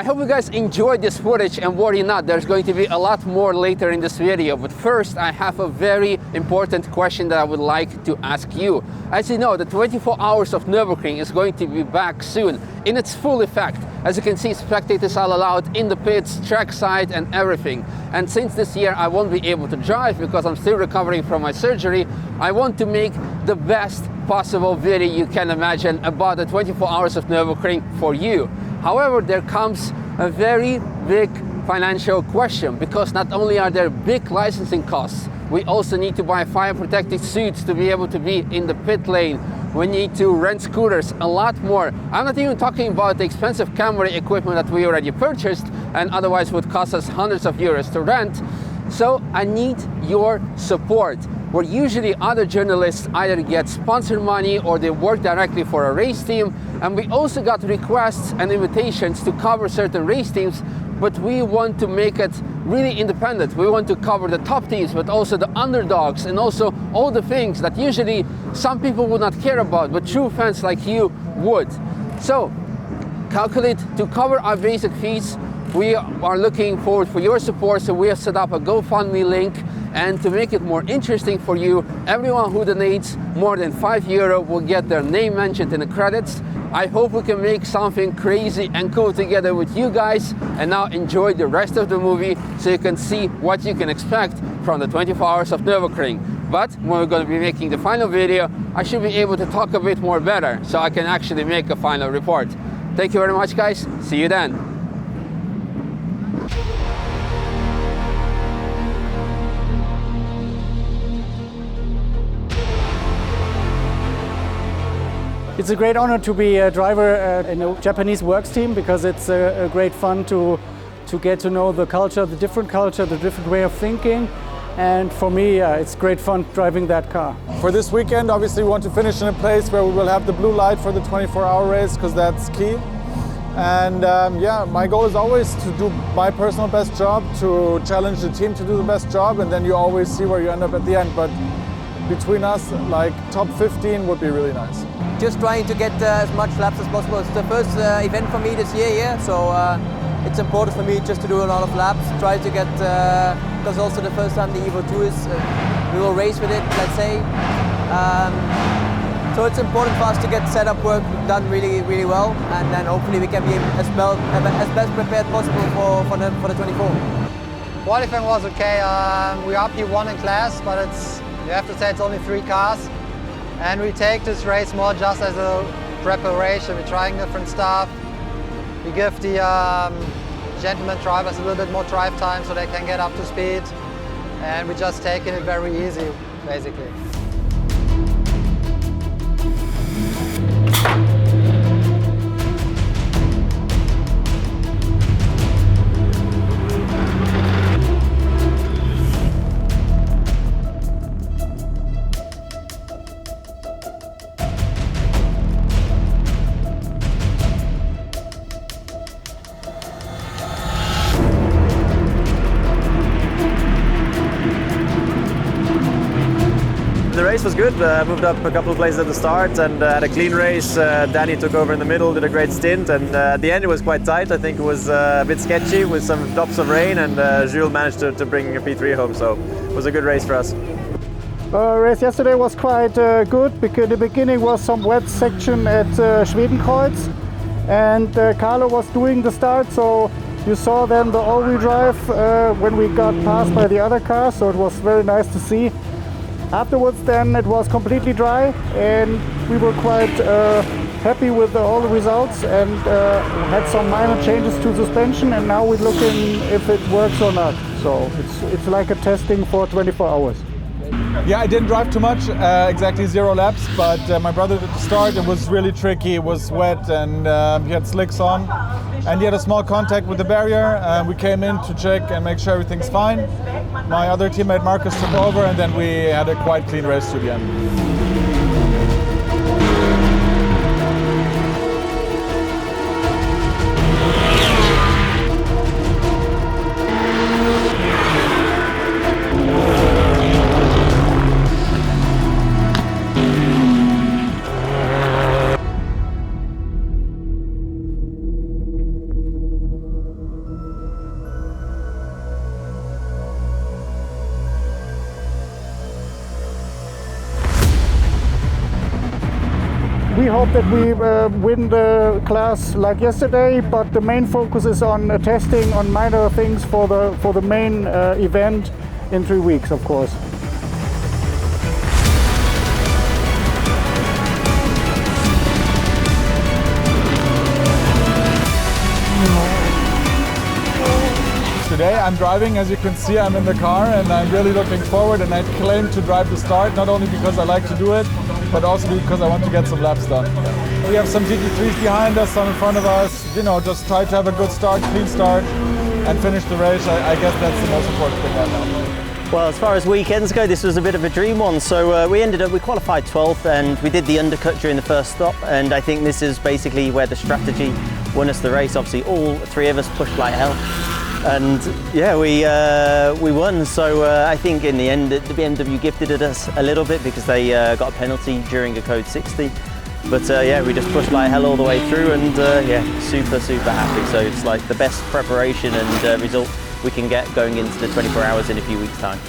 hope you guys enjoyed this footage, and worry not, there's going to be a lot more later in this video. But first, I have a very important question that I would like to ask you. As you know, the 24 hours of Nürburgring is going to be back soon in its full effect. As you can see, spectators are allowed in the pits, trackside and everything. And since this year I won't be able to drive because I'm still recovering from my surgery, I want to make the best possible video you can imagine about the 24 hours of Nürburgring for you. However, there comes a very big financial question, because not only are there big licensing costs, we also need to buy fire protective suits to be able to be in the pit lane. We need to rent scooters, a lot more. I'm not even talking about the expensive Carmrade equipment that we already purchased and otherwise would cost us hundreds of euros to rent. So I need your support. Where usually other journalists either get sponsored money or they work directly for a race team, and we also got requests and invitations to cover certain race teams, but we want to make it really independent. We want to cover the top teams, but also the underdogs, and also all the things that usually some people would not care about, but true fans like you would. So calculate to cover our basic fees. We are looking forward for your support, so we have set up a GoFundMe link, and to make it more interesting for you, everyone who donates more than €5 will get their name mentioned in the credits. I hope we can make something crazy and cool together with you guys. And now enjoy the rest of the movie so you can see what you can expect from the 24 hours of Nürburgring. But when we're going to be making the final video, I should be able to talk a bit more better so I can actually make a final report. Thank you very much, guys. See you then. It's a great honor to be a driver in a Japanese works team, because it's a great fun to get to know the culture, the different way of thinking. And for me, it's great fun driving that car. For this weekend, obviously we want to finish in a place where we will have the blue light for the 24-hour race, because that's key. And yeah, my goal is always to do my personal best job, to challenge the team to do the best job, and then you always see where you end up at the end. But between us, like top 15 would be really nice. Just trying to get as much laps as possible. It's the first event for me this year, so it's important for me just to do a lot of laps. Try to get, because also the first time the Evo 2 is, we will race with it, let's say. So it's important for us to get setup work done really, really well, and then hopefully we can be as best prepared possible for the 24. Qualifying was okay. We are P1 in class, but you have to say it's only 3 cars. And we take this race more just as a preparation. We're trying different stuff. We give the gentleman drivers a little bit more drive time so they can get up to speed. And we're just taking it very easy, basically. The race was good. Moved up a couple of places at the start and had a clean race. Danny took over in the middle, did a great stint, and at the end it was quite tight. I think it was a bit sketchy with some drops of rain, and Jules managed to bring a P3 home, so it was a good race for us. Race yesterday was quite good, because the beginning was some wet section at Schwedenkreuz, and Carlo was doing the start, so you saw then the all-wheel drive when we got passed by the other cars, so it was very nice to see. Afterwards then it was completely dry, and we were quite happy with all the results, and had some minor changes to suspension, and now we're looking if it works or not. So it's like a testing for 24 hours. Yeah, I didn't drive too much, exactly 0 laps, but my brother did the start. It was really tricky, it was wet, and he had slicks on, and he had a small contact with the barrier. We came in to check and make sure everything's fine. My other teammate Marcus took over, and then we had a quite clean race to the end. hope that we win the class like yesterday, but the main focus is on testing on minor things for the main event in 3 weeks, of course. Today I'm driving, as you can see, I'm in the car and I'm really looking forward, and I claim to drive the start, not only because I like to do it, but also because I want to get some laps done. We have some GT3s behind us, some in front of us, you know, just try to have a good start, clean start, and finish the race. I guess that's the most important thing right now. Well, as far as weekends go, this was a bit of a dream one. So we qualified 12th and we did the undercut during the first stop. And I think this is basically where the strategy won us the race. Obviously, all three of us pushed like hell. And yeah, we won. So I think in the end, the BMW gifted it us a little bit because they got a penalty during a code 60. But yeah, we just pushed like hell all the way through, and yeah, super happy. So it's like the best preparation and result we can get going into the 24 hours in a few weeks' time.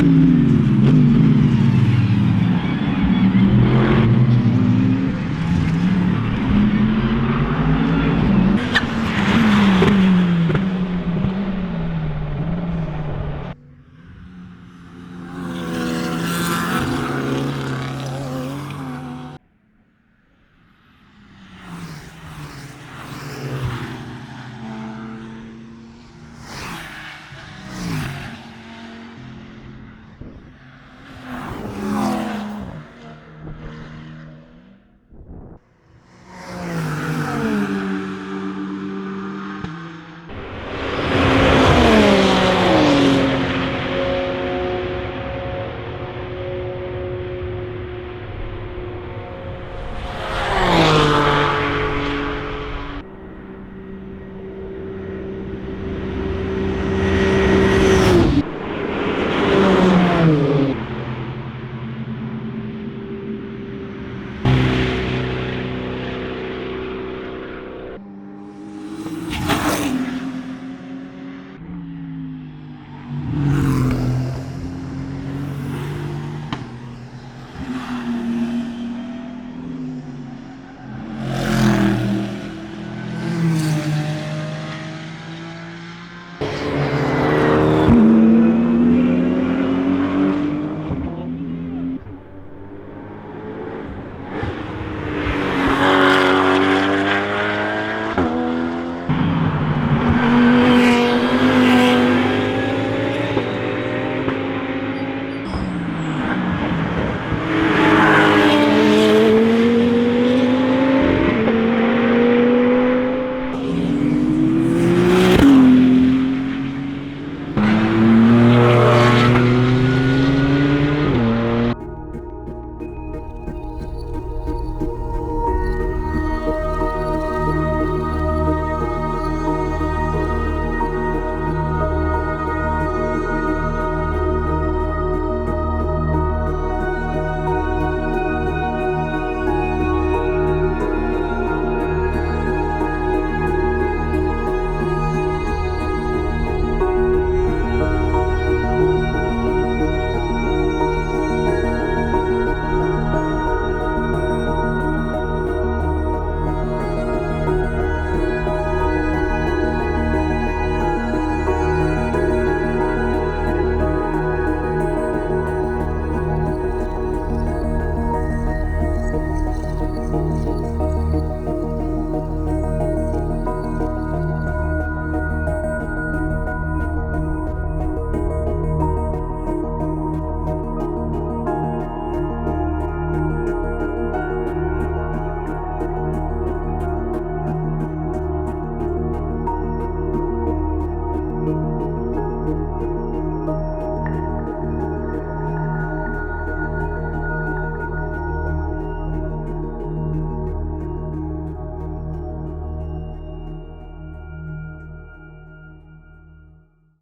Bye.